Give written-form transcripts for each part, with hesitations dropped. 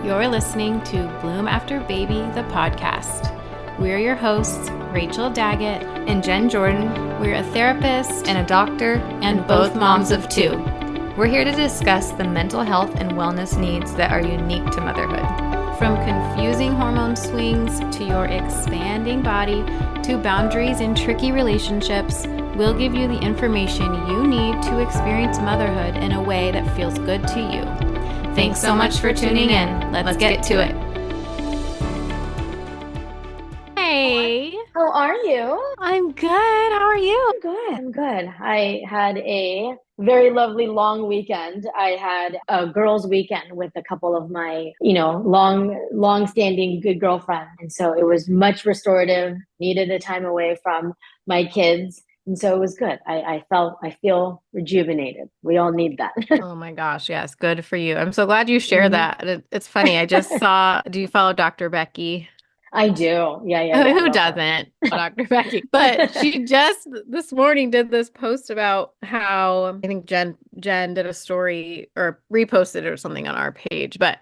You're listening to Bloom After Baby, the podcast. We're your hosts, Rachel Daggett and Jen Jordan. We're a therapist and a doctor and both moms of two. We're here to discuss the mental health and wellness needs that are unique to motherhood. From confusing hormone swings to your expanding body to boundaries in tricky relationships, we'll give you the information you need to experience motherhood in a way that feels good to you. Thanks so much for tuning in. Let's get to it. Hey. How are you? I'm good. How are you? I'm good. I had a very lovely long weekend. I had a girls' weekend with a couple of my, long-standing good girlfriends. And so it was much restorative, needed a time away from my kids. And so it was good. I feel rejuvenated. We all need that. Oh my gosh. Yes. Good for you. I'm so glad you shared that. It's funny. I just saw, do you follow Dr. Becky? I do. Yeah. Who doesn't? Dr. Becky. But she just this morning did this post about how I think Jen did a story or reposted it or something on our page, but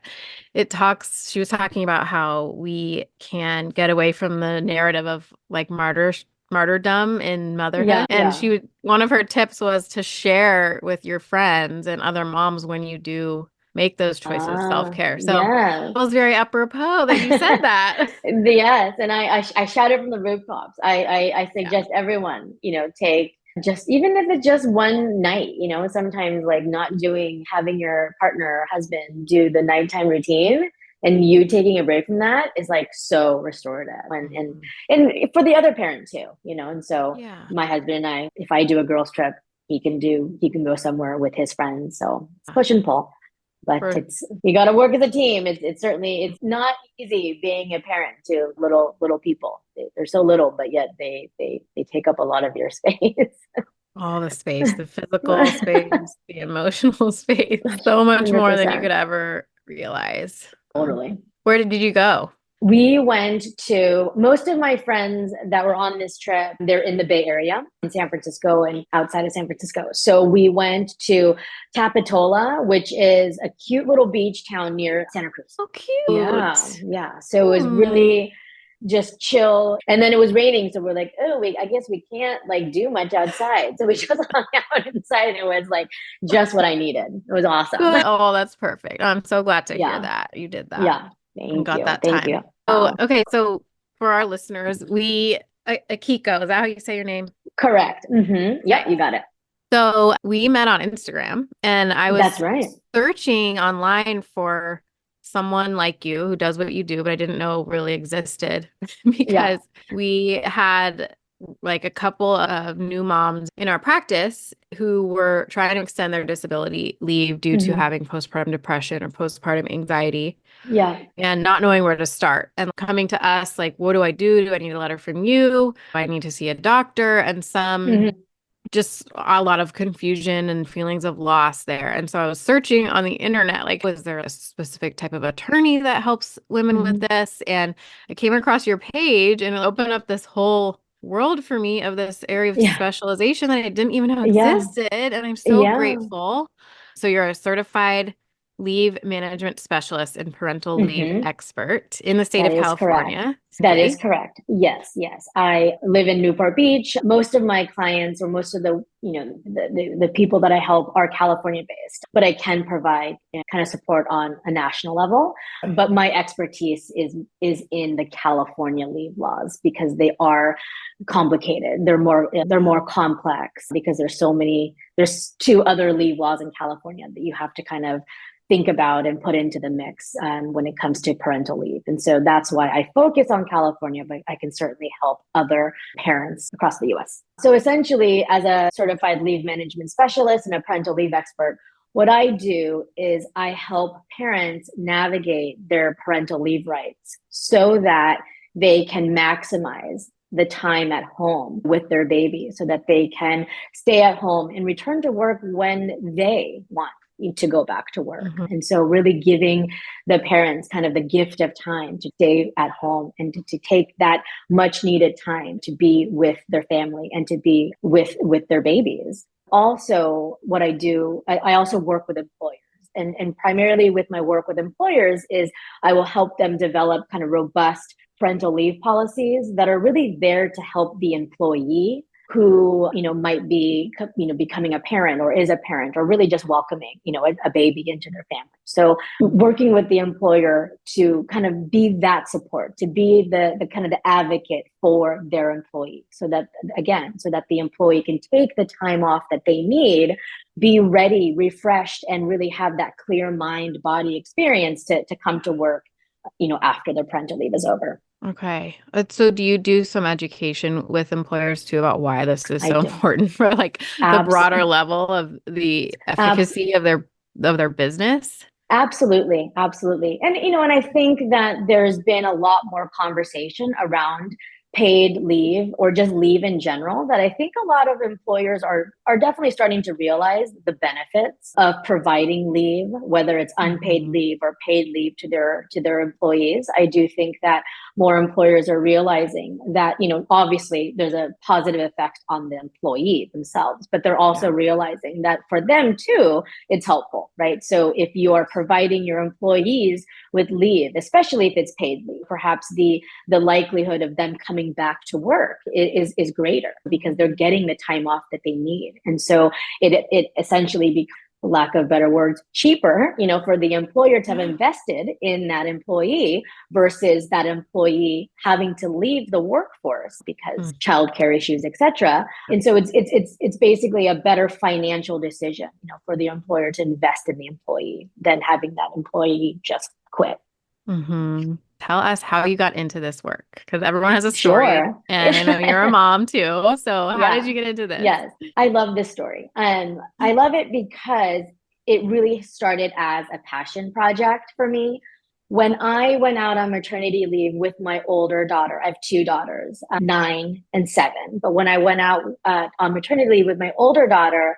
she was talking about how we can get away from the narrative of like martyrdom in motherhood. One of her tips was to share with your friends and other moms when you do make those choices of self-care. So it was very apropos that you said that. Yes. And I shouted from the rooftops. I suggest everyone, take just, even if it's just one night, sometimes like having your partner or husband do the nighttime routine and you taking a break from that is like so restorative and for the other parent too, and so my husband and I, if I do a girls trip, he can go somewhere with his friends. So it's push and pull. But you got to work as a team. It's not easy being a parent to little people. They're so little, but yet they take up a lot of your space. All the space, the physical space, the emotional space, so much 100%. More than you could ever realize. Totally. Where did you go? We went to, most of my friends that were on this trip, they're in the Bay Area, in San Francisco and outside of San Francisco. So we went to Capitola, which is a cute little beach town near Santa Cruz. Oh, cute. Yeah. So it was really just chill. And then it was raining. So we're like, I guess we can't like do much outside. So we just hung out inside. It was like just what I needed. It was awesome. Oh, that's perfect. I'm so glad to hear that you did that. Yeah. Thank you. Oh, okay. So for our listeners, Akiko, is that how you say your name? Correct. Mm-hmm. Yeah, you got it. So we met on Instagram and I was searching online for someone like you who does what you do, but I didn't know really existed because we had like a couple of new moms in our practice who were trying to extend their disability leave due to having postpartum depression or postpartum anxiety. Yeah. And not knowing where to start and coming to us like, what do I do? Do I need a letter from you? Do I need to see a doctor? And just a lot of confusion and feelings of loss there. And so I was searching on the internet, like, was there a specific type of attorney that helps women with this? And I came across your page and it opened up this whole world for me of this area of specialization that I didn't even know existed. And I'm so grateful. So you're a certified leave management specialist and parental leave expert in the state of California. That is correct. Yes. I live in Newport Beach. Most of my clients or most of the people that I help are California based, but I can provide kind of support on a national level. But my expertise is in the California leave laws because they are complicated. They're more complex because there's 2 other leave laws in California that you have to kind of think about and put into the mix when it comes to parental leave. And so that's why I focus on California, but I can certainly help other parents across the US. So essentially, as a certified leave management specialist and a parental leave expert, what I do is I help parents navigate their parental leave rights so that they can maximize the time at home with their baby so that they can stay at home and return to work when they want to go back to work. And so really giving the parents kind of the gift of time to stay at home and to take that much needed time to be with their family and to be with their babies. Also, what I do, I also work with employers and primarily with my work with employers is I will help them develop kind of robust parental leave policies that are really there to help the employee who, might be, becoming a parent or is a parent or really just welcoming, a baby into their family. So working with the employer to kind of be that support, to be the kind of the advocate for their employee so that the employee can take the time off that they need, be ready, refreshed, and really have that clear mind body experience to come to work, after their parental leave is over. Okay. So do you do some education with employers too about why this is so important for like the broader level of the efficacy of their business? Absolutely. Absolutely. And, and I think that there's been a lot more conversation around paid leave or just leave in general that I think a lot of employers are definitely starting to realize the benefits of providing leave, whether it's unpaid leave or paid leave to their employees. I do think that more employers are realizing that, obviously there's a positive effect on the employee themselves, but they're also realizing that for them too, it's helpful, right? So if you are providing your employees with leave, especially if it's paid leave, perhaps the likelihood of them coming back to work is greater because they're getting the time off that they need. And so it essentially becomes, for lack of better words, cheaper, for the employer to have invested in that employee versus that employee having to leave the workforce because childcare issues, etc. And so it's basically a better financial decision, for the employer to invest in the employee than having that employee just quit. Mm-hmm. Tell us how you got into this work, because everyone has a story. Sure. And I know you're a mom too. So how did you get into this? Yes, I love this story. I love it because it really started as a passion project for me. When I went out on maternity leave with my older daughter, I have two daughters, 9 and 7. But when I went out on maternity leave with my older daughter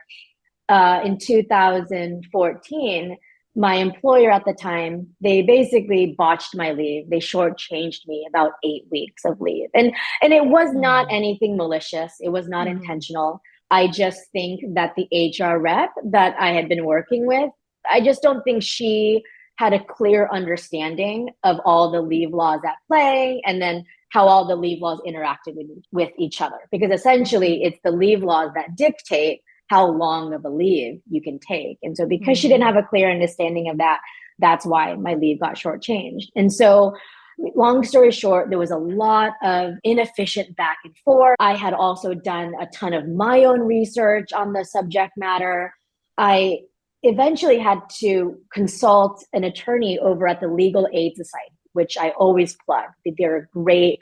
in 2014, my employer at the time, they basically botched my leave. They shortchanged me about 8 weeks of leave. And it was not anything malicious. It was not intentional. I just think that the HR rep that I had been working with, I just don't think she had a clear understanding of all the leave laws at play and then how all the leave laws interacted with each other. Because essentially it's the leave laws that dictate how long of a leave you can take. And so because she didn't have a clear understanding of that, that's why my leave got shortchanged. And so long story short, there was a lot of inefficient back and forth. I had also done a ton of my own research on the subject matter. I eventually had to consult an attorney over at the Legal Aid Society, which I always plug. They're a great,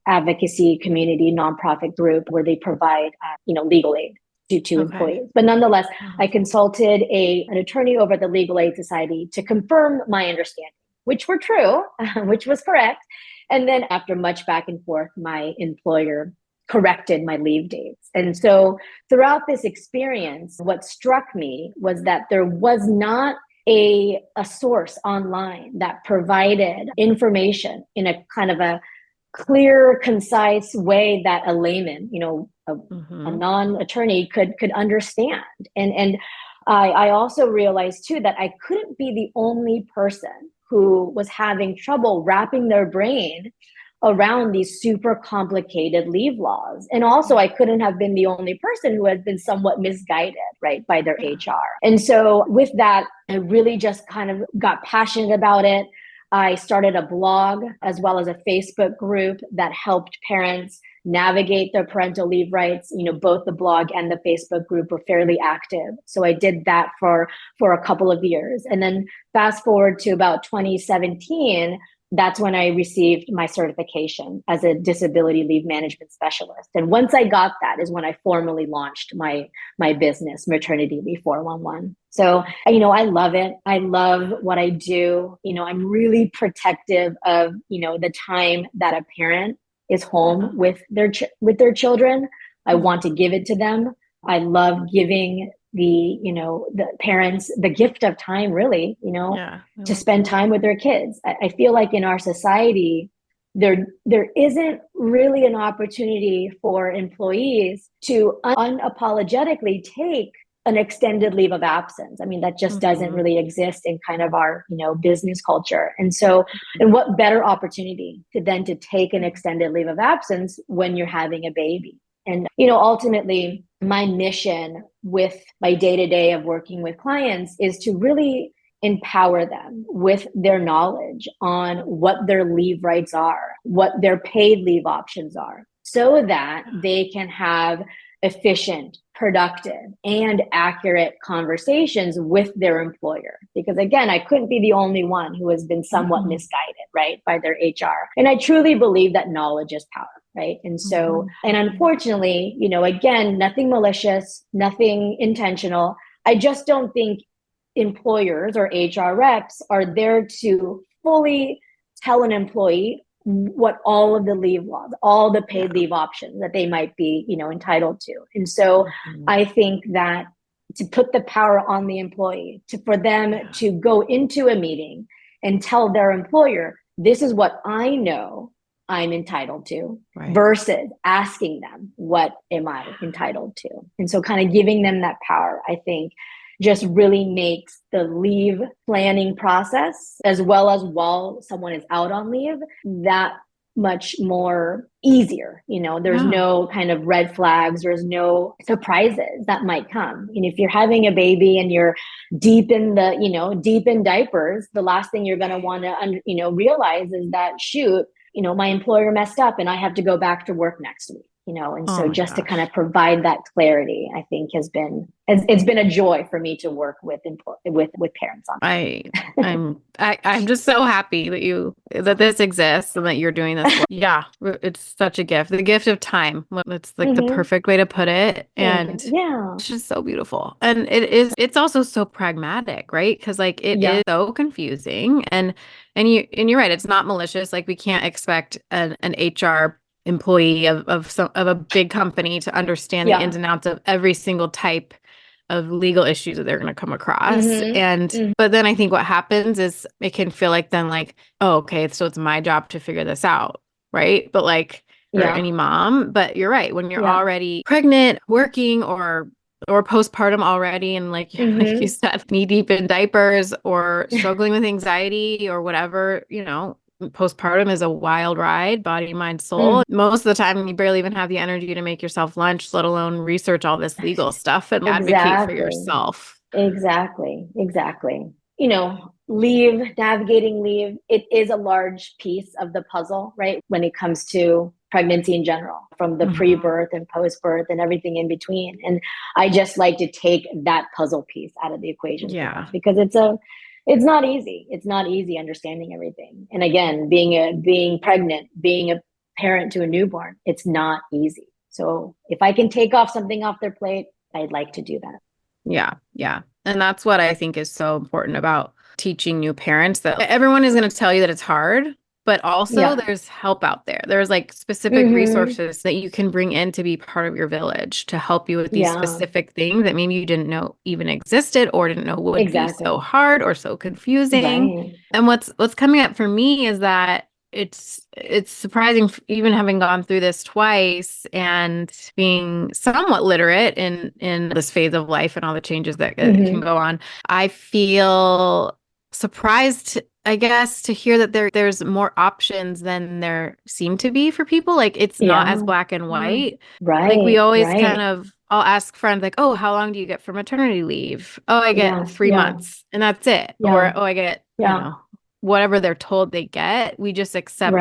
advocacy community nonprofit group where they provide, legal aid to employees. But nonetheless, I consulted an attorney over at the Legal Aid Society to confirm my understanding, which were true, which was correct. And then after much back and forth, my employer corrected my leave dates. And so throughout this experience, what struck me was that there was not a source online that provided information in a kind of a clear, concise way that a layman, a non-attorney could understand. And I also realized too that I couldn't be the only person who was having trouble wrapping their brain around these super complicated leave laws. And also I couldn't have been the only person who had been somewhat misguided, right, by their HR. And so with that, I really just kind of got passionate about it. I started a blog as well as a Facebook group that helped parents navigate their parental leave rights. Both the blog and the Facebook group were fairly active. So I did that for a couple of years. And then fast forward to about 2017, that's when I received my certification as a disability leave management specialist. And once I got that is when I formally launched my business, Maternity Leave 411. So, I love it. I love what I do. I'm really protective of, the time that a parent is home with their children. I want to give it to them. I love giving the parents the gift of time, really, to spend time with their kids. I feel like in our society, there isn't really an opportunity for employees to unapologetically take an extended leave of absence. I mean, that just doesn't really exist in kind of our, business culture. And so, and what better opportunity to take an extended leave of absence when you're having a baby? And, ultimately my mission with my day-to-day of working with clients is to really empower them with their knowledge on what their leave rights are, what their paid leave options are, so that they can have efficient, productive, and accurate conversations with their employer. Because again, I couldn't be the only one who has been somewhat misguided, right, by their HR. And I truly believe that knowledge is power, right? And so, and unfortunately, again, nothing malicious, nothing intentional. I just don't think employers or HR reps are there to fully tell an employee what all of the leave laws, all the paid leave options that they might be, entitled to. And so I think that to put the power on the employee, for them to go into a meeting and tell their employer, this is what I know I'm entitled to, versus asking them, what am I entitled to? And so kind of giving them that power, I think, just really makes the leave planning process, as well as while someone is out on leave, that much more easier. There's no kind of red flags, there's no surprises that might come. And if you're having a baby and you're deep in diapers, the last thing you're going to want to, realize is that, shoot, my employer messed up and I have to go back to work next week. And so just to kind of provide that clarity, I think it's been a joy for me to work with parents on. I'm just so happy that this exists and that you're doing this work. Yeah, it's such a gift. The gift of time. It's like the perfect way to put it. And it's just so beautiful. And it's also so pragmatic, right? Because it is so confusing. And you're right, it's not malicious. Like, we can't expect an HR employee of a big company to understand the ins and outs of every single type of legal issues that they're going to come across. But then I think what happens is it can feel like then, like, oh, okay, so it's my job to figure this out, right? But or any mom. But you're right, when you're already pregnant, working, or postpartum already, and like you said, knee deep in diapers, or struggling with anxiety or whatever, postpartum is a wild ride, body, mind, soul. Most of the time, you barely even have the energy to make yourself lunch, let alone research all this legal stuff and advocate for yourself. Exactly. Navigating leave, it is a large piece of the puzzle, right? When it comes to pregnancy in general, from the pre-birth and post-birth and everything in between. And I just like to take that puzzle piece out of the equation. Because it's not easy. It's not easy understanding everything. And again, being pregnant, being a parent to a newborn, it's not easy. So if I can take something off their plate, I'd like to do that. Yeah. And that's what I think is so important about teaching new parents, that everyone is going to tell you that it's hard, but also there's help out there. There's like specific resources that you can bring in to be part of your village to help you with these specific things that maybe you didn't know even existed, or didn't know would be so hard or so confusing. And what's coming up for me is that it's surprising, even having gone through this twice and being somewhat literate in this phase of life and all the changes that can go on. I feel surprised, I guess, to hear that there's more options than there seem to be for people. Like, it's not as black and white. Right. Like, we always I'll ask friends, like, oh, how long do you get for maternity leave? Oh, I get 3 months and that's it. Or, oh, I get, whatever they're told they get. We just accept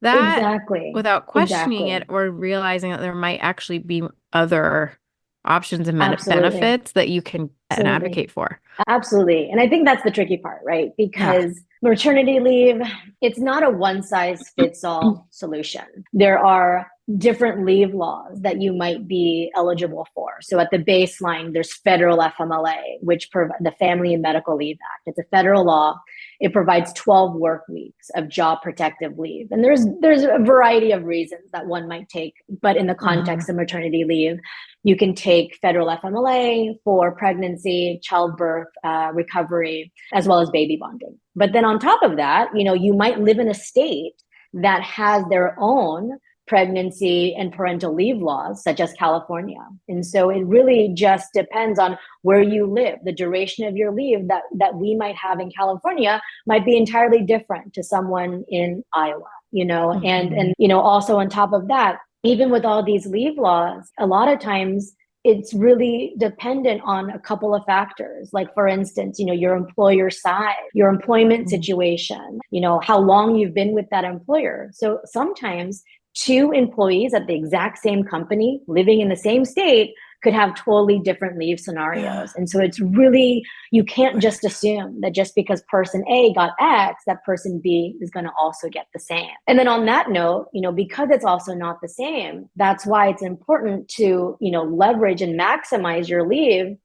that without questioning it, or realizing that there might actually be other options and benefits that you can and advocate for. Absolutely. And I think that's the tricky part, right? Because maternity leave, it's not a one size fits all solution. There are different leave laws that you might be eligible for. So at the baseline, there's federal FMLA, which the Family and Medical Leave Act. It's a federal law. It provides 12 work weeks of job protective leave. And there's a variety of reasons that one might take, but in the context of maternity leave, you can take federal FMLA for pregnancy, childbirth, recovery, as well as baby bonding. But then on top of that, you might live in a state that has their own pregnancy and parental leave laws, such as California. And so it really just depends on where you live. The duration of your leave that we might have in California might be entirely different to someone in Iowa, and also on top of that, even with all these leave laws, a lot of times it's really dependent on a couple of factors. Like, for instance, your employer size, your employment situation, how long you've been with that employer. So sometimes two employees at the exact same company living in the same state could have totally different leave scenarios. And so it's really, you can't just assume that just because person A got X, that person B is going to also get the same. And then on that note, because it's also not the same, that's why it's important to, leverage and maximize your leave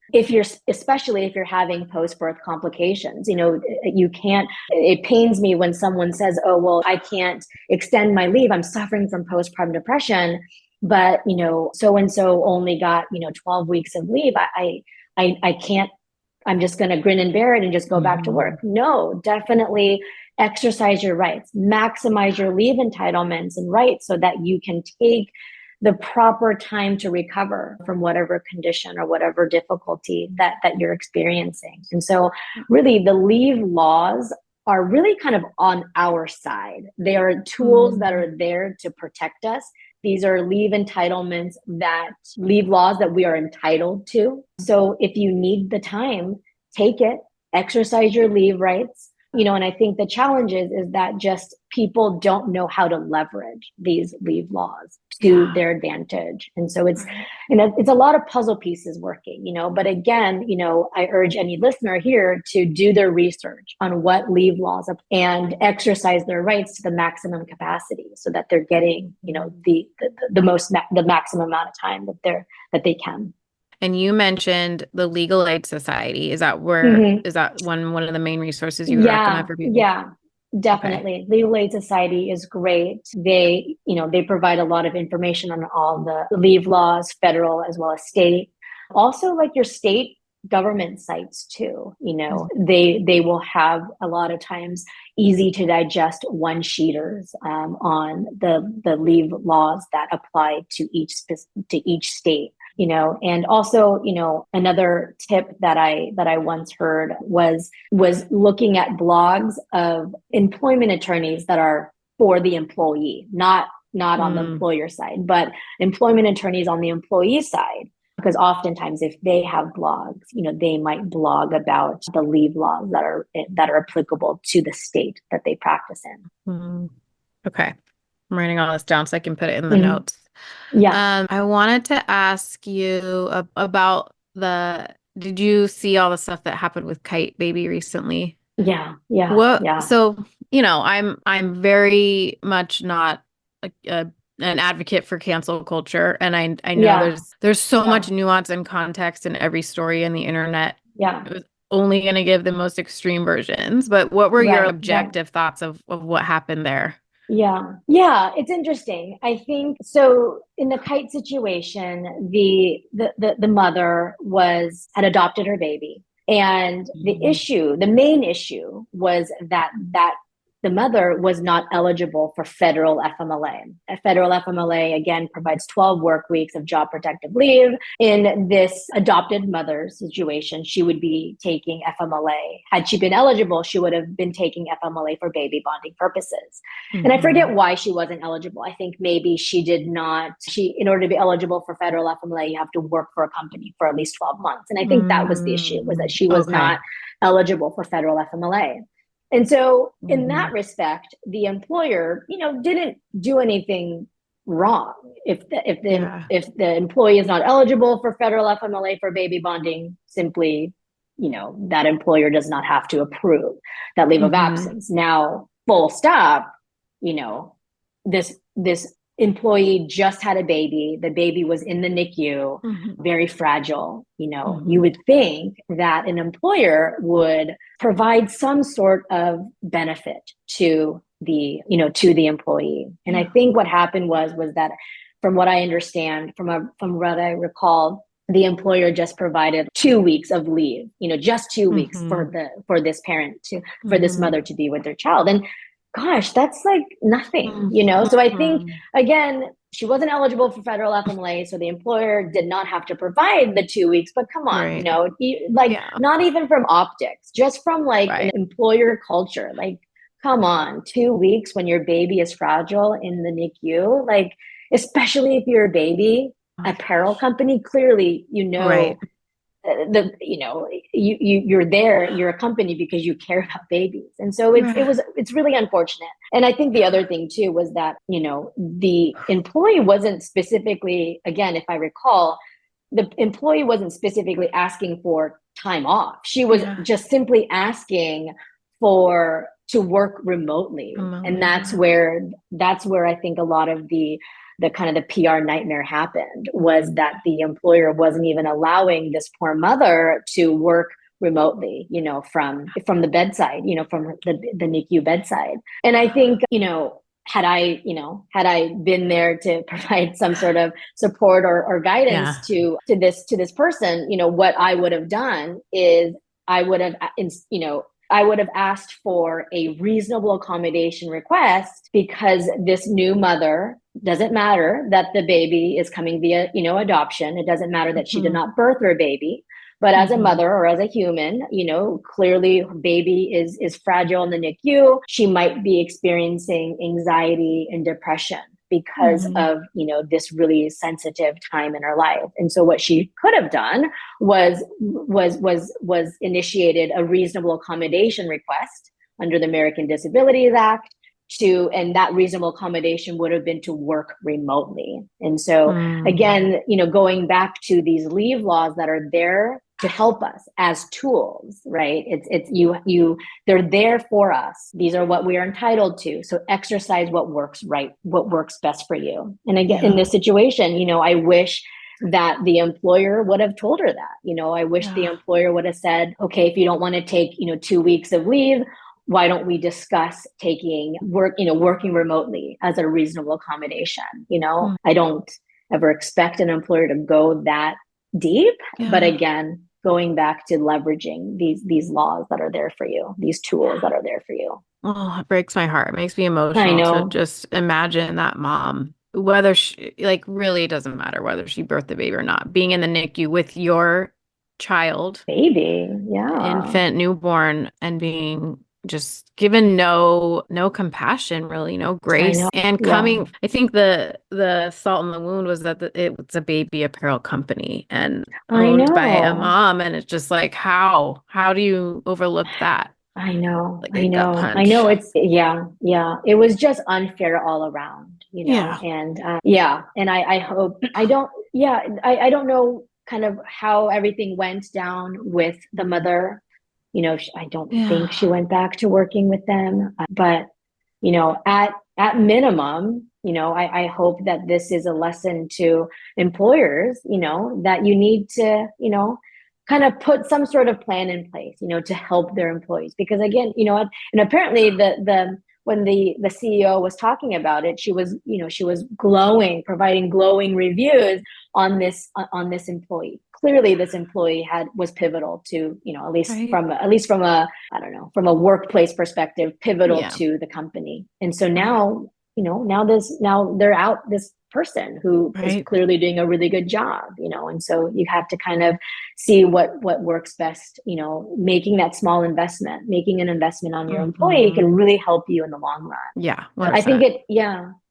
especially if you're having post-birth complications. It pains me when someone says, oh, well, I can't extend my leave. I'm suffering from postpartum depression. But, so-and-so only got, 12 weeks of leave. I can't, I'm just going to grin and bear it and just go back to work. No, definitely exercise your rights, maximize your leave entitlements and rights so that you can take the proper time to recover from whatever condition or whatever difficulty that you're experiencing. And so really the leave laws are really kind of on our side. They are tools that are there to protect us. These are leave entitlements, leave laws that we are entitled to. So if you need the time, take it, exercise your leave rights. And I think the challenge is that just people don't know how to leverage these leave laws to their advantage. And so it's a lot of puzzle pieces working, but again, I urge any listener here to do their research on what leave laws are and exercise their rights to the maximum capacity so that they're getting, the maximum amount of time that they can. And you mentioned the Legal Aid Society. Is that where, is that one of the main resources you recommend for people? Yeah, definitely. Okay. Legal Aid Society is great. They provide a lot of information on all the leave laws, federal as well as state. Also, like your state government sites too. They will have a lot of times easy to digest one-sheeters on the leave laws that apply to each state. And also, another tip that I once heard was looking at blogs of employment attorneys that are for the employee, not on the employer side, but employment attorneys on the employee side. Because oftentimes if they have blogs, they might blog about the leave laws that are applicable to the state that they practice in. Okay. I'm writing all this down so I can put it in the notes. Yeah. I wanted to ask you about did you see all the stuff that happened with Kite Baby recently? Yeah. So, I'm very much not an advocate for cancel culture. And I know there's so much nuance and context in every story in the internet. Yeah. It was only going to give the most extreme versions, but what were your objective thoughts of what happened there? Yeah, it's interesting. I think so. In the Kite situation, the mother had adopted her baby, and the main issue was that the mother was not eligible for federal FMLA. A federal FMLA, again, provides 12 work weeks of job protective leave. In this adopted mother situation, she would be taking FMLA. Had she been eligible, she would have been taking FMLA for baby bonding purposes. And I forget why she wasn't eligible. I think maybe in order to be eligible for federal FMLA, you have to work for a company for at least 12 months. And I think that was the issue, was that she was not eligible for federal FMLA. And so in that respect, the employer, didn't do anything wrong. If the employee is not eligible for federal FMLA for baby bonding, simply, that employer does not have to approve that leave of absence. Now, full stop, this employee just had a baby. The baby was in the NICU, very fragile. You would think that an employer would provide some sort of benefit to the employee. And I think what happened was that, from what I understand, from what I recall, the employer just provided 2 weeks of leave, just 2 weeks for this parent for this mother to be with their child. And gosh, that's like nothing, you know? So I think, again, she wasn't eligible for federal FMLA, so the employer did not have to provide the 2 weeks, but come on, you know, like not even from optics, just from like an employer culture, like, come on, 2 weeks when your baby is fragile in the NICU, like, especially if you're a baby, apparel company, clearly, you know, you're there, you're a company because you care about babies. And so it's really unfortunate. And I think the other thing too was that, you know, the employee wasn't specifically, again, if I recall, the employee wasn't specifically asking for time off. She was just simply asking to work remotely. And that's where I think a lot of the kind of the PR nightmare happened, was that the employer wasn't even allowing this poor mother to work remotely, you know, from the bedside, you know, from the NICU bedside. And I think, you know, had I been there to provide some sort of support or guidance to this person, you know, what I would have done is I would have asked for a reasonable accommodation request, because this new mother, doesn't matter that the baby is coming via, you know, adoption. It doesn't matter that she did not birth her baby, but as a mother or as a human, you know, clearly her baby is fragile in the NICU. She might be experiencing anxiety and depression because of, you know, this really sensitive time in her life. And so what she could have done was initiated a reasonable accommodation request under the American Disabilities Act, and that reasonable accommodation would have been to work remotely. And so again, you know, going back to these leave laws that are there to help us as tools, right? They're there for us. These are what we are entitled to. So exercise what works best for you. And again, in this situation, you know, I wish that the employer would have told her that. You know, I wish the employer would have said, okay, if you don't want to take, you know, 2 weeks of leave, why don't we discuss working remotely as a reasonable accommodation? You know, I don't ever expect an employer to go that deep, but again, going back to leveraging these laws that are there for you, these tools that are there for you. Oh, it breaks my heart. It makes me emotional to just imagine that mom, whether she, like, really doesn't matter whether she birthed the baby or not, being in the NICU with your child, baby, infant, newborn, and being just given no compassion, really, no grace, and coming. I think the salt in the wound was that it was a baby apparel company and owned by a mom, and it's just like, how do you overlook that? I know. Like I know. It's it was just unfair all around, you know. And and I hope I don't know kind of how everything went down with the mother. You know, I don't think she went back to working with them, but, you know, at minimum, you know, I hope that this is a lesson to employers, you know, that you need to, you know, kind of put some sort of plan in place, you know, to help their employees. Because again, you know, and apparently when the CEO was talking about it, she was providing glowing reviews on this employee. Clearly this employee was pivotal to, you know, at least from a workplace perspective, pivotal to the company. And so now, you know, now they're out this person who is clearly doing a really good job, you know. And so you have to kind of see what works best, you know. Making an investment on your employee can really help you in the long run. 100%. I think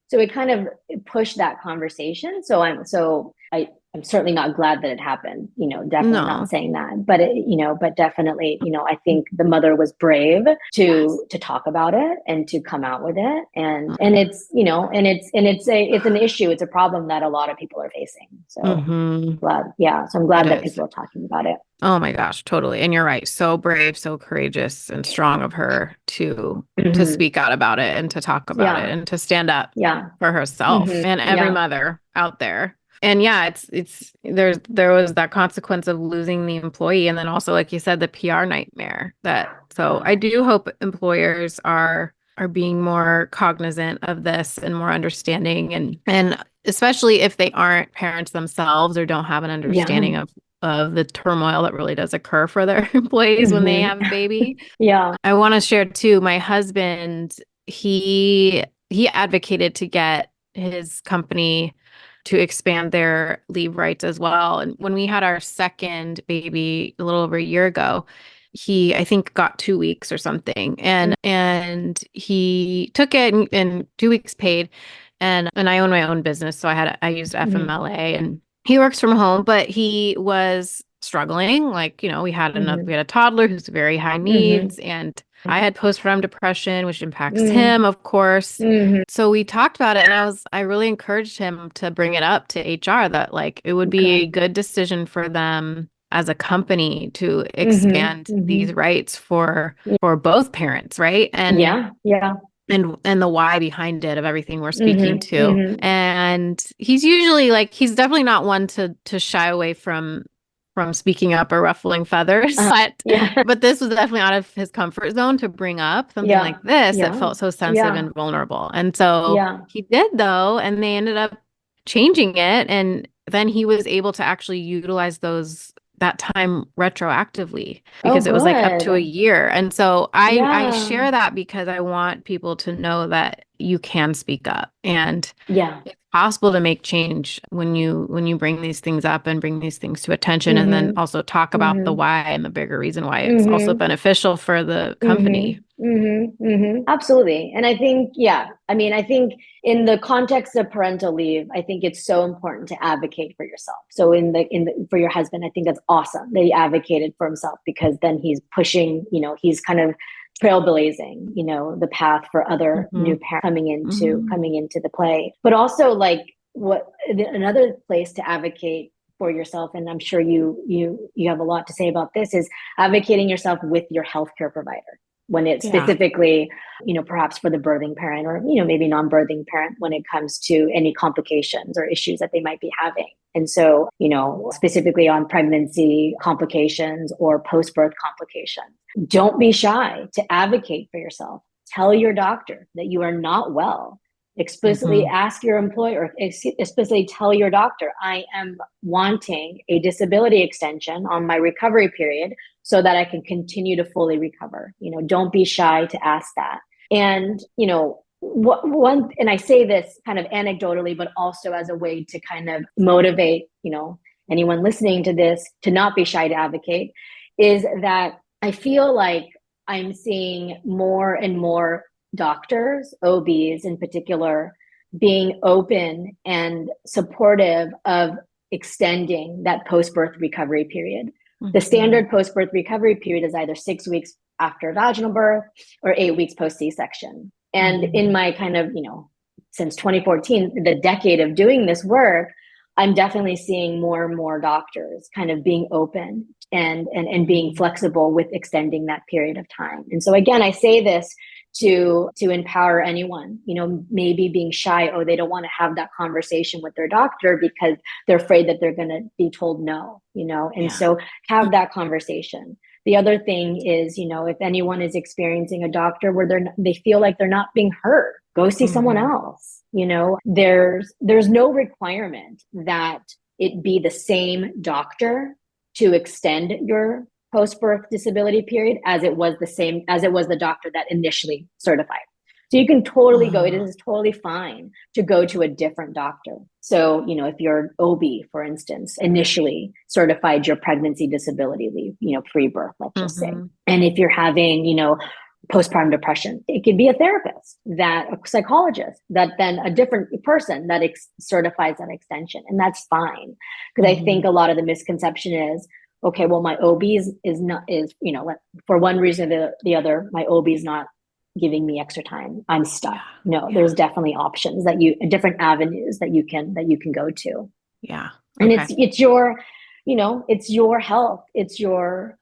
so it kind of pushed that conversation. So I'm certainly not glad that it happened, you know, definitely not saying that, but but definitely, you know, I think the mother was brave to talk about it and to come out with it. And it's, you know, it's an issue. It's a problem that a lot of people are facing. So I'm glad that people are talking about it. Oh my gosh, totally. And you're right. So brave, so courageous and strong of her to speak out about it and to talk about it and to stand up for herself and every mother out there. And there was that consequence of losing the employee. And then also, like you said, the PR nightmare so I do hope employers are being more cognizant of this and more understanding, and especially if they aren't parents themselves or don't have an understanding of the turmoil that really does occur for their employees when they have a baby. I want to share too, my husband, he advocated to get his company to expand their leave rights as well. And when we had our second baby a little over a year ago, he, I think, got 2 weeks or something, and he took it and 2 weeks paid. And I own my own business, so I used FMLA, and he works from home, but he was struggling. Like, we had a toddler who's very high needs, and I had postpartum depression, which impacts him, of course. So we talked about it, and I really encouraged him to bring it up to HR that like it would be a good decision for them as a company to expand these rights for both parents, right? And and the why behind it of everything we're speaking to. And he's usually like, he's definitely not one to shy away from speaking up or ruffling feathers. But this was definitely out of his comfort zone to bring up something like this that felt so sensitive and vulnerable. And so he did, though, and they ended up changing it. And then he was able to actually utilize that time retroactively because it was like up to a year. And so I share that because I want people to know that you can speak up, and it's possible to make change when you bring these things up and bring these things to attention, and then also talk about the why and the bigger reason why it's also beneficial for the company. Absolutely. And I think, I think in the context of parental leave, I think it's so important to advocate for yourself. So for your husband, I think that's awesome that he advocated for himself, because then he's pushing, he's kind of trailblazing, the path for other new parents coming into the play. But also, like, another place to advocate for yourself, and I'm sure you have a lot to say about this, is advocating yourself with your healthcare provider when it's specifically, perhaps for the birthing parent, or, maybe non-birthing parent, when it comes to any complications or issues that they might be having. And so, specifically on pregnancy complications or post-birth complications, don't be shy to advocate for yourself. Tell your doctor that you are not well. Explicitly ask your employer, explicitly tell your doctor, I am wanting a disability extension on my recovery period so that I can continue to fully recover. Don't be shy to ask that. And, and I say this kind of anecdotally, but also as a way to kind of motivate, anyone listening to this to not be shy to advocate, is that I feel like I'm seeing more and more doctors, OBs in particular, being open and supportive of extending that post-birth recovery period. The standard post-birth recovery period is either 6 weeks after vaginal birth or 8 weeks post C-section. And in my kind of, since 2014, the decade of doing this work, I'm definitely seeing more and more doctors kind of being open and being flexible with extending that period of time. And so again, I say this to empower anyone, maybe being shy, they don't want to have that conversation with their doctor because they're afraid that they're going to be told no, and so have that conversation. The other thing is, if anyone is experiencing a doctor where they feel like they're not being heard, go see someone else. There's no requirement that it be the same doctor to extend your post-birth disability period as it was the doctor that initially certified. So you can totally go, it is totally fine to go to a different doctor. So, if your OB, for instance, initially certified your pregnancy disability leave, pre-birth, let's just say. And if you're having, postpartum depression, it could be a therapist, a psychologist, that then a different person that certifies that extension. And that's fine. Because I think a lot of the misconception is, okay, well, my OB is for one reason or the other, my OB is not giving me extra time. I'm stuck. No, there's definitely options different avenues that you can go to. Yeah. And it's your, it's your health. It's your,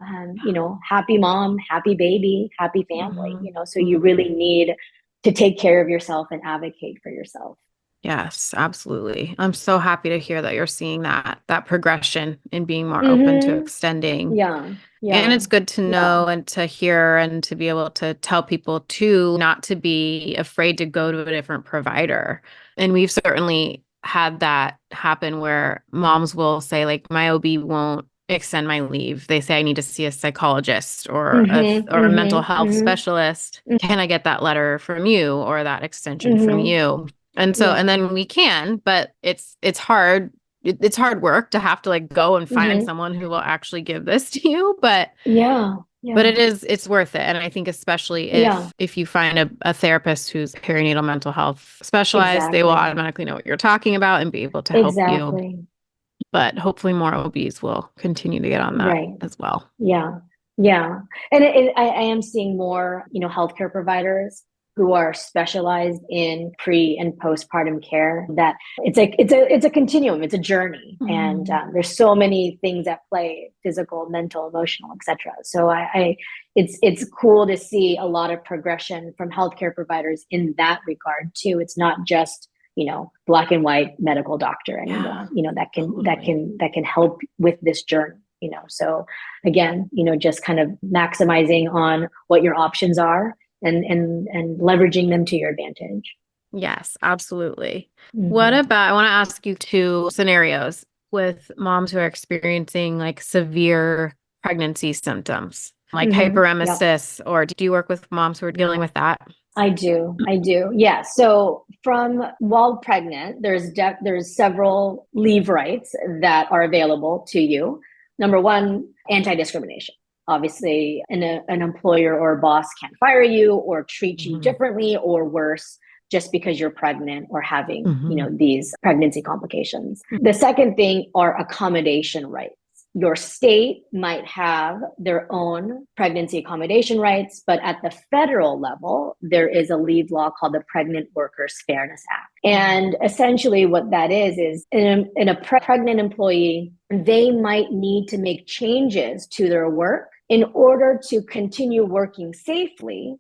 happy mom, happy baby, happy family, so you really need to take care of yourself and advocate for yourself. Yes, absolutely. I'm so happy to hear that you're seeing that progression in being more open to extending. Yeah. And it's good to know and to hear and to be able to tell people too, not to be afraid to go to a different provider. And we've certainly had that happen where moms will say, like, my OB won't extend my leave. They say I need to see a psychologist or a mental health specialist. Can I get that letter from you or that extension from you? And so, and then we can, but it's hard. It's hard work to have to like go and find someone who will actually give this to you. But but it's worth it. And I think especially if you find a therapist who's perinatal mental health specialized, they will automatically know what you're talking about and be able to help you. But hopefully more OBs will continue to get on that as well. Yeah. And I am seeing more, healthcare providers who are specialized in pre and postpartum care, that it's a continuum, it's a journey. And there's so many things at play: physical, mental, emotional, etc. So it's cool to see a lot of progression from healthcare providers in that regard too. It's not just, black and white medical doctor anymore, that can help with this journey. So again, just kind of maximizing on what your options are and leveraging them to your advantage. Yes, absolutely. What about, I want to ask you 2 scenarios with moms who are experiencing like severe pregnancy symptoms, like hyperemesis, or do you work with moms who are dealing with that? I do. Yeah. So while pregnant, there's several leave rights that are available to you. Number 1, anti-discrimination. Obviously, an employer or a boss can't fire you or treat you differently or worse just because you're pregnant or having, these pregnancy complications. The second thing are accommodation rights. Your state might have their own pregnancy accommodation rights, but at the federal level, there is a leave law called the Pregnant Workers Fairness Act. And essentially what that is in a pregnant employee, they might need to make changes to their work in order to continue working safely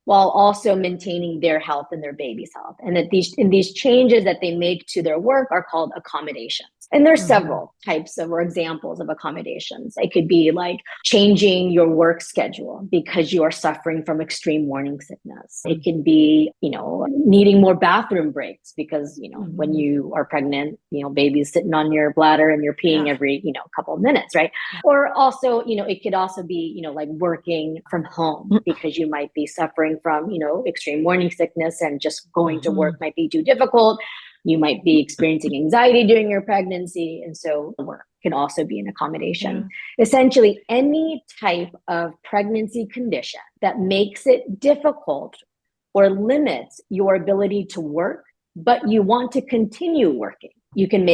while also maintaining their health and their baby's health. And that these changes that they make to their work are called accommodations. And there's several types of or examples of accommodations. It could be like changing your work schedule because you are suffering from extreme morning sickness. It could be, needing more bathroom breaks because, when you are pregnant, baby's sitting on your bladder and you're peeing every, couple of minutes, right? Or also, it could also be, like working from home because you might be suffering from, extreme morning sickness and just going to work might be too difficult. You might be experiencing anxiety during your pregnancy. And so work can also be an accommodation. Essentially, any type of pregnancy condition that makes it difficult or limits your ability to work, but you want to continue working, you can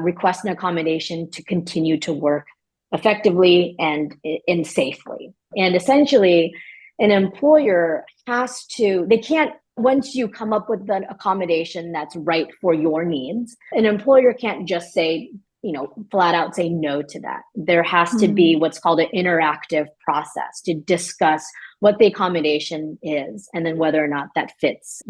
request an accommodation to continue to work effectively and safely. And essentially, an employer they can't, once you come up with an accommodation that's right for your needs, an employer can't just say, flat out say no to that. There has to be what's called an interactive process to discuss what the accommodation is and then whether or not that fits,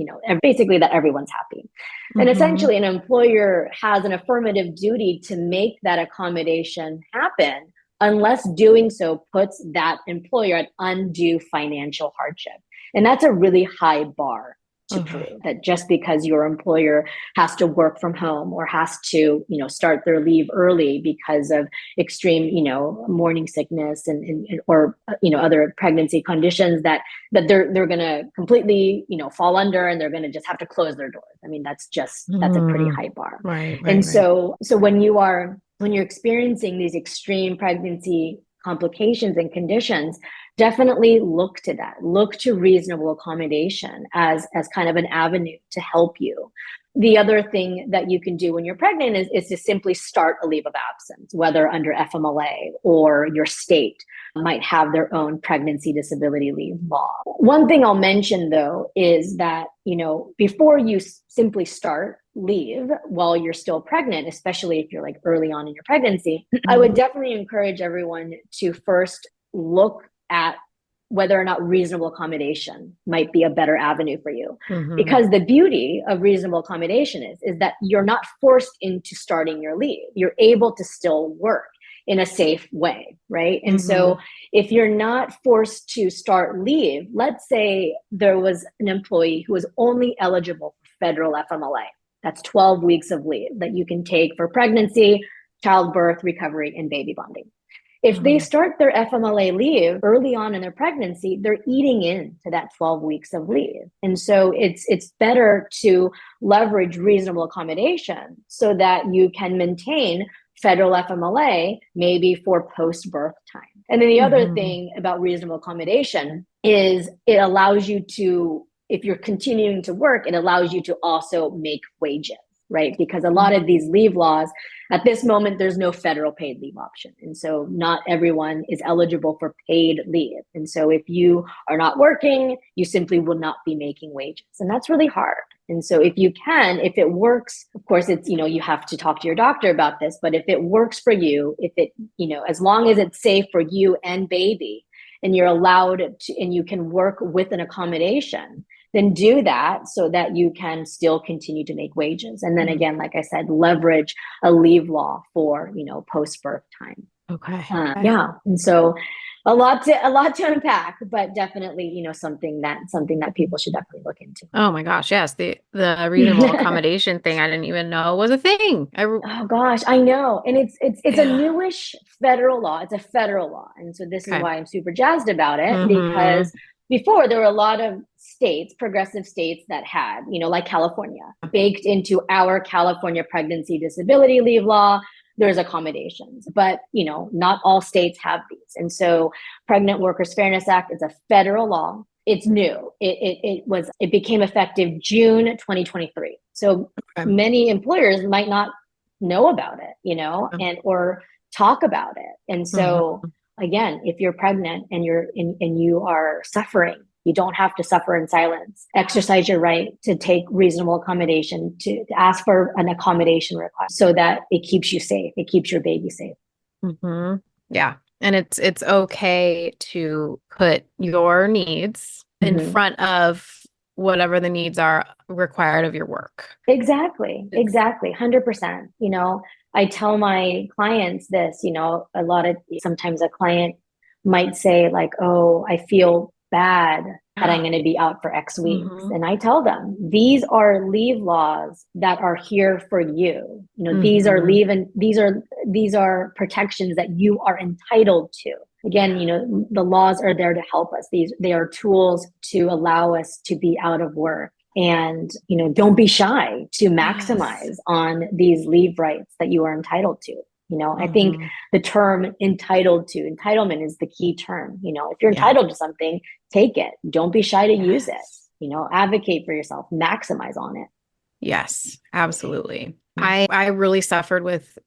basically that everyone's happy. And essentially an employer has an affirmative duty to make that accommodation happen unless doing so puts that employer at undue financial hardship. And that's a really high bar to prove, that just because your employer has to work from home or has to, start their leave early because of extreme, morning sickness or other pregnancy conditions that they're going to completely, fall under, and they're going to just have to close their doors. I mean, that's a pretty high bar. Right. So when you're experiencing these extreme pregnancy complications and conditions, definitely look to that. Look to reasonable accommodation as kind of an avenue to help you. The other thing that you can do when you're pregnant is to simply start a leave of absence, whether under FMLA or your state might have their own pregnancy disability leave law. One thing I'll mention though is that, before you simply start leave while you're still pregnant, especially if you're like early on in your pregnancy, I would definitely encourage everyone to first look at whether or not reasonable accommodation might be a better avenue for you. Because the beauty of reasonable accommodation is that you're not forced into starting your leave. You're able to still work in a safe way, right? And so if you're not forced to start leave, let's say there was an employee who was only eligible for federal FMLA. That's 12 weeks of leave that you can take for pregnancy, childbirth, recovery, and baby bonding. If they start their FMLA leave early on in their pregnancy, they're eating into that 12 weeks of leave. And so it's better to leverage reasonable accommodation so that you can maintain federal FMLA maybe for post-birth time. And then the other thing about reasonable accommodation is it allows you to, if you're continuing to work, it allows you to also make wages, right? Because a lot of these leave laws, at this moment, there's no federal paid leave option. And so not everyone is eligible for paid leave. And so if you are not working, you simply will not be making wages. And that's really hard. And so if you can, if it works, of course, it's, you have to talk to your doctor about this, but if it works for you, if it, as long as it's safe for you and baby, and you're allowed to, and you can work with an accommodation, then do that so that you can still continue to make wages. And then again, like I said, leverage a leave law for, post-birth time. Okay. Yeah. And so a lot to unpack, but definitely, something that people should definitely look into. Oh my gosh. Yes. The reasonable accommodation thing, I didn't even know was a thing. Oh gosh, I know. And it's a newish federal law. It's a federal law. And so this is why I'm super jazzed about it, because before there were a lot of states, progressive states that had, like California, baked into our California pregnancy disability leave law, there's accommodations, but not all states have these. And so Pregnant Workers Fairness Act is a federal law. It's new. It became effective June 2023. So many employers might not know about it, and or talk about it. And so again, if you're pregnant and you are suffering, you don't have to suffer in silence. Exercise your right to take reasonable accommodation, to ask for an accommodation request so that it keeps you safe. It keeps your baby safe. Yeah. And it's okay to put your needs in front of whatever the needs are required of your work. Exactly. 100%. I tell my clients this, sometimes a client might say like, oh, I feel bad that I'm going to be out for X weeks. And I tell them, these are leave laws that are here for you. These are leave and these are protections that you are entitled to. Again, the laws are there to help us. They are tools to allow us to be out of work. And, don't be shy to maximize on these leave rights that you are entitled to. I think the term entitlement is the key term. If you're entitled to something, take it. Don't be shy to use it. Advocate for yourself, maximize on it. Yes, absolutely. I really suffered with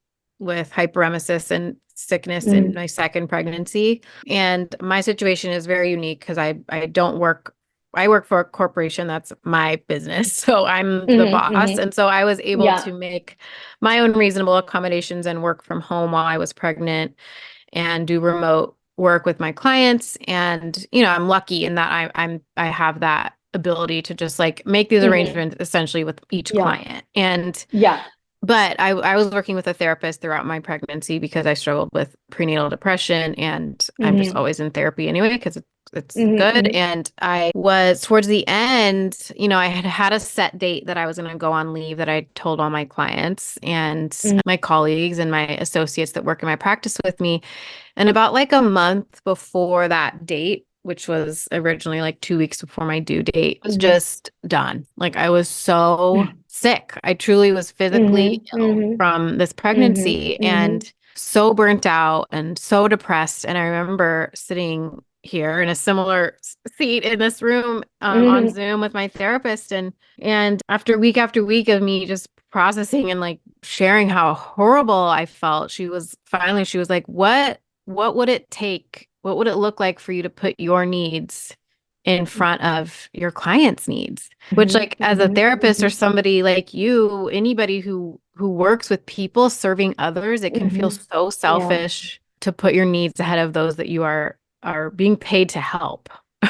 hyperemesis and sickness in my second pregnancy. And my situation is very unique because I don't work. I work for a corporation. That's my business. So I'm the boss. And so I was able to make my own reasonable accommodations and work from home while I was pregnant and do remote work with my clients. And, I'm lucky in that I have that ability to just like make these arrangements essentially with each client. And but I was working with a therapist throughout my pregnancy because I struggled with prenatal depression, and I'm just always in therapy anyway because it's good. And I was towards the end, I had a set date that I was going to go on leave that I told all my clients and my colleagues and my associates that work in my practice with me. And about like a month before that date, which was originally like 2 weeks before my due date, was just done. Like I was so sick. I truly was physically ill from this pregnancy and so burnt out and so depressed. And I remember sitting here in a similar seat in this room on Zoom with my therapist. And after week of me just processing and like sharing how horrible I felt, she was like, what would it take? What would it look like for you to put your needs in front of your clients' needs? Which like as a therapist or somebody like you, anybody who works with people serving others, it can feel so selfish to put your needs ahead of those that you are being paid to help.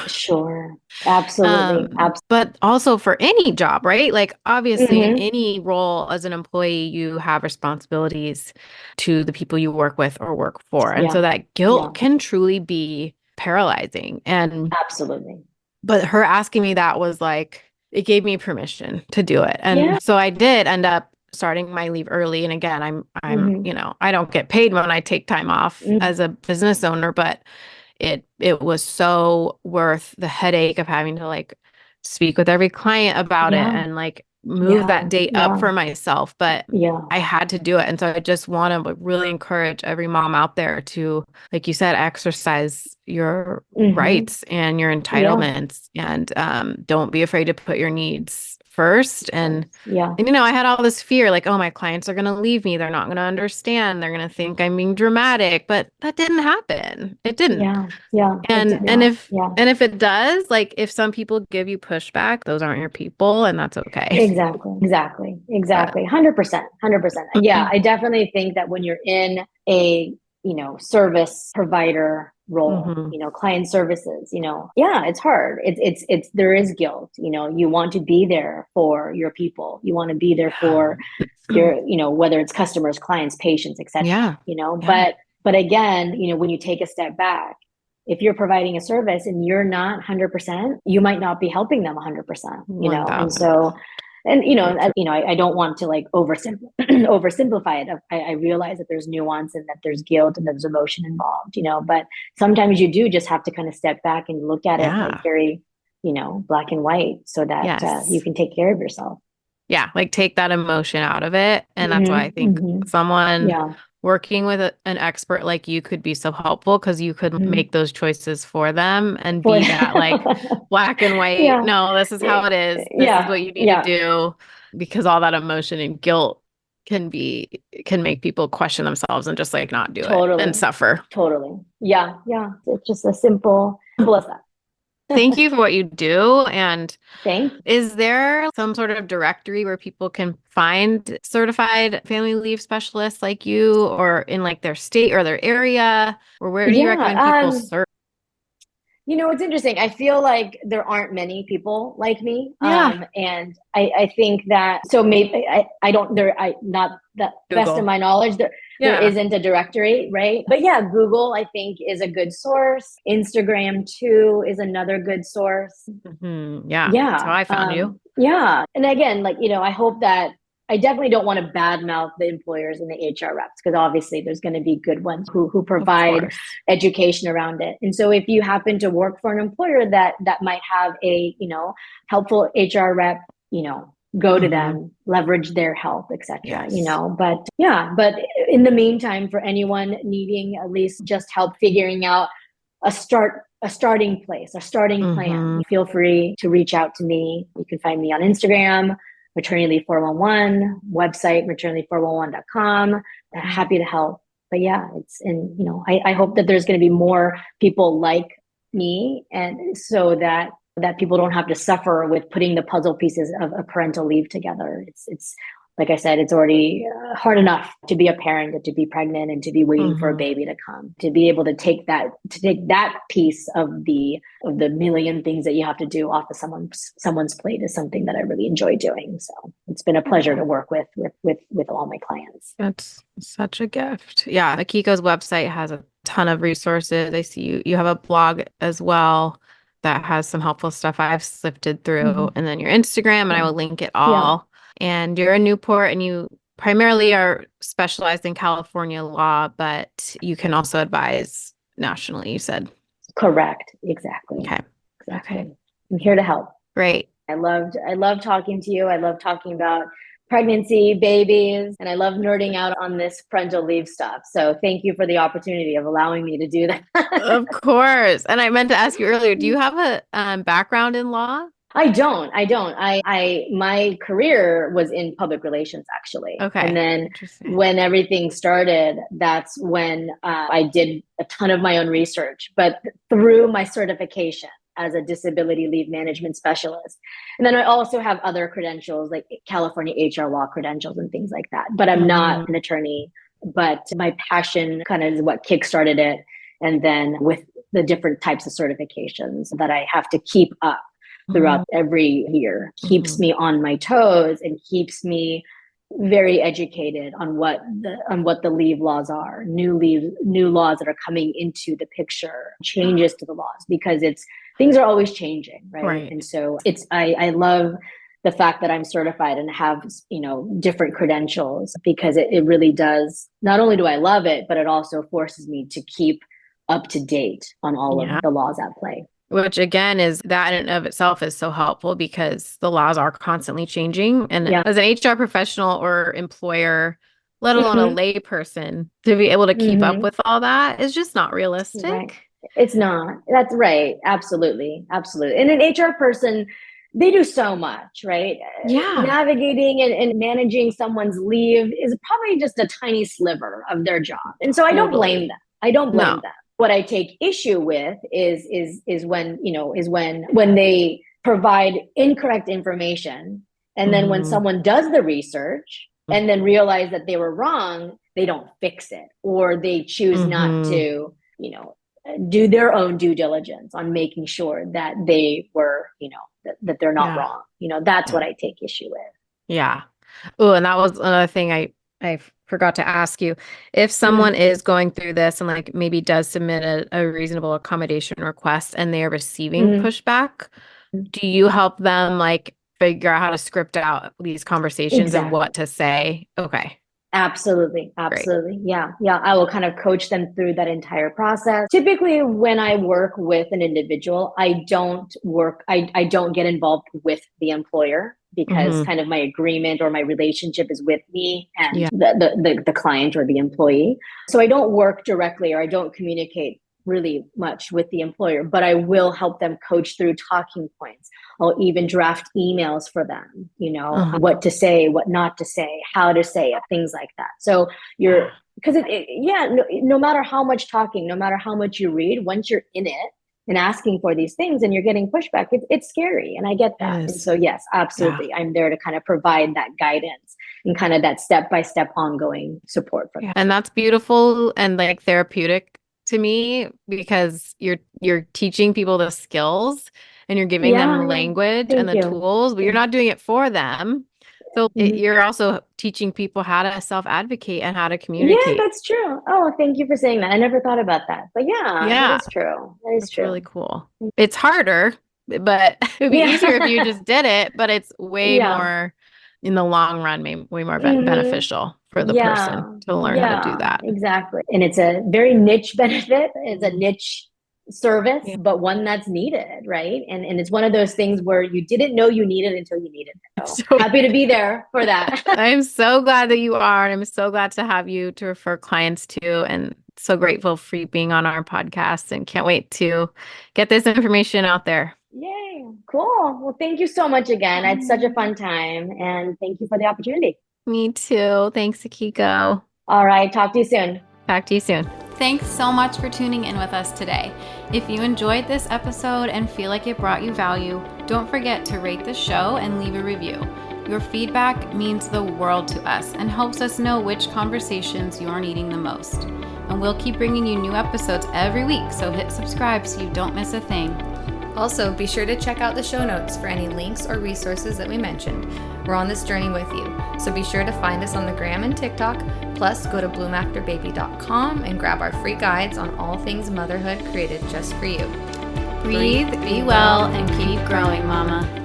Sure. Absolutely. But also for any job, right? Like obviously in any role as an employee, you have responsibilities to the people you work with or work for. And so that guilt can truly be paralyzing. And absolutely. But her asking me that was like, it gave me permission to do it. And so I did end up starting my leave early. And again, Mhm. I don't get paid when I take time off Mhm. as a business owner, but it was so worth the headache of having to like speak with every client about it Yeah. and like move Yeah. that date up Yeah. for myself. But Yeah. I had to do it. And so I just want to really encourage every mom out there to, like you said, exercise your Mhm. rights and your Yeah. entitlements, and don't be afraid to put your needs first. Yeah. And I had all this fear, like, oh, my clients are going to leave me. They're not going to understand. They're going to think I'm being dramatic, but that didn't happen. It didn't. Yeah. Yeah. It And did and not. if Yeah. and if it does, like if some people give you pushback, those aren't your people, and that's okay. Exactly. Exactly. But Exactly. 100%. 100%. Yeah. I definitely think that when you're in a, service provider role, Mhm. client services, yeah, it's hard. There is guilt, you want to be there for your people. You want to be there for your, whether it's customers, clients, patients, etc. Yeah. Yeah. But again, when you take a step back, if you're providing a service and you're not 100%, you might not be helping them 100%, and 1000. so, and So true. I don't want to like oversimplify it. I realize that there's nuance and that there's guilt and there's emotion involved, but sometimes you do just have to kind of step back and look at it like Yeah. very, black and white, so that you Yes. can take care of yourself. Yeah, like take that emotion out of it. And that's why I think someone Yeah. working with an expert like you could be so helpful, because you could Mhm. make those choices for them and For be that like black and white. yeah. No, this is how it is. This is Yeah. what you need to Yeah. do, because all that emotion and guilt can make people question themselves and just like not do it and Totally. suffer. Totally. Yeah. Yeah. It's just as simple as that. Thank you for what you do. And Thank you. is there some sort of directory where people can find certified family leave specialists like you, or in like their state or their area? Or where do you recommend people Yeah. search? It's interesting. I feel like there aren't many people like me. Yeah. And I think that, so maybe I don't, not the best of Google. my knowledge, there Yeah. isn't a directory, right? But yeah, Google, I think, is a good source. Instagram too is another good source. Yeah. That's how Yeah. I found you. Yeah. And again, like, I hope that I definitely don't want to badmouth the employers and the HR reps, because obviously there's going to be good ones who Of provide course. education around it. And so if you happen to work for an employer that might have a, helpful HR rep, go to them, leverage their help, etc. Yes. But yeah, but in the meantime, for anyone needing at least just help figuring out a starting place, a starting plan, feel free to reach out to me. You can find me on Instagram, Maternity Leave 411, website maternity411.com. Happy to help. But yeah, I hope that there's going to be more people like me, and so that people don't have to suffer with putting the puzzle pieces of a parental leave together. It's like I said, it's already hard enough to be a parent and to be pregnant and to be waiting for a baby to come. To be able to take that piece of the million things that you have to do off of someone's plate is something that I really enjoy doing. So it's been a pleasure to work with all my clients. That's such a gift. Yeah, Akiko's website has a ton of resources. I see you have a blog as well that has some helpful stuff I've sifted through, and then your Instagram, and I will link it all. And you're in Newport, and you primarily are specialized in California law, but you can also advise nationally, you said. Correct. Exactly. Okay. Exactly. Okay. I'm here to help. Great. I loved talking to you. I love talking about pregnancy, babies, and I love nerding out on this parental leave stuff. So thank you for the opportunity of allowing me to do that. Of course. And I meant to ask you earlier, do you have a background in law? I don't. My career was in public relations, actually. Okay. And then when everything started, that's when I did a ton of my own research, but through my certification as a disability leave management specialist. And then I also have other credentials like California HR law credentials and things like that. But I'm not an attorney, but my passion kind of is what kickstarted it. And then with the different types of certifications that I have to keep up throughout every year, keeps me on my toes and keeps me very educated on what the leave laws are, new laws that are coming into the picture, changes to the laws, because things are always changing, right? And so I love the fact that I'm certified and have, different credentials, because it really does. Not only do I love it, but it also forces me to keep up to date on all of the laws at play. Which again is that in and of itself is so helpful because the laws are constantly changing. And as an HR professional or employer, let alone a lay person, to be able to keep up with all that is just not realistic. Right. It's not. That's right. Absolutely. Absolutely. And an HR person, they do so much, right? Yeah. Navigating and managing someone's leave is probably just a tiny sliver of their job. And so I don't blame them. I don't blame them. What I take issue with is when they provide incorrect information. And then when someone does the research and then realize that they were wrong, they don't fix it, or they choose not to, do their own due diligence on making sure that they were, that they're not wrong. That's what I take issue with. Yeah. Oh, and that was another thing I forgot to ask you. If someone is going through this and like maybe does submit a reasonable accommodation request and they are receiving pushback, do you help them like figure out how to script out these conversations and what to say? Okay. Absolutely. Great. Yeah. I will kind of coach them through that entire process. Typically when I work with an individual, I don't get involved with the employer, because kind of my agreement or my relationship is with me and the client or the employee. So I don't work directly, or I don't communicate really much with the employer, but I will help them coach through talking points. I'll even draft emails for them, what to say, what not to say, how to say it, things like that. So because no matter how much talking, no matter how much you read, once you're in it and asking for these things and you're getting pushback, it's scary. And I get that. Yes. And so, yes, absolutely. Yeah. I'm there to kind of provide that guidance and kind of that step-by-step ongoing support for them. And that's beautiful and like therapeutic to me, because you're teaching people the skills and you're giving them language and the tools, but you're not doing it for them. So you're also teaching people how to self-advocate and how to communicate. Yeah, that's true. Oh, thank you for saying that. I never thought about that. But that is true. That is true. Really cool. It's harder, but it would be easier if you just did it, but it's way more in the long run, way more beneficial for the person to learn how to do that. Exactly. And it's a very niche benefit. It's a niche service, but one that's needed, right? And it's one of those things where you didn't know you needed until you needed it. So happy to be there for that. I'm so glad that you are. And I'm so glad to have you to refer clients to, and so grateful for you being on our podcast, and can't wait to get this information out there. Yay. Cool. Well, thank you so much again. It's such a fun time, and thank you for the opportunity. Me too. Thanks, Akiko. All right. Talk to you soon. Thanks so much for tuning in with us today. If you enjoyed this episode and feel like it brought you value, don't forget to rate the show and leave a review. Your feedback means the world to us and helps us know which conversations you're needing the most. And we'll keep bringing you new episodes every week, so hit subscribe so you don't miss a thing. Also, be sure to check out the show notes for any links or resources that we mentioned. We're on this journey with you, so be sure to find us on the Gram and TikTok. Plus, go to bloomafterbaby.com and grab our free guides on all things motherhood created just for you. Breathe, be well, and keep growing, mama.